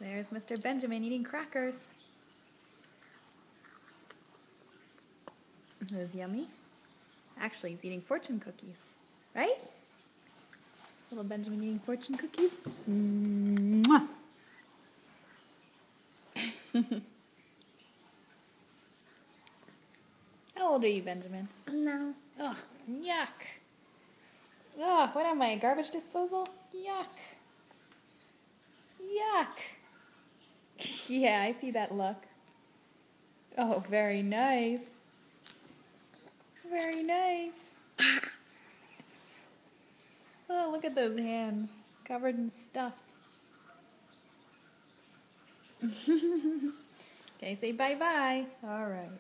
There's Mr. Benjamin eating crackers. Those yummy. Actually, he's eating fortune cookies, right? Little Benjamin eating fortune cookies. Mwah. How old are you, Benjamin? No. Ugh, yuck. Ugh, what am I, a garbage disposal? Yuck. Yuck. Yeah, I see that look. Oh, very nice. Very nice. Oh, look at those hands, covered in stuff. Okay, say bye-bye. All right.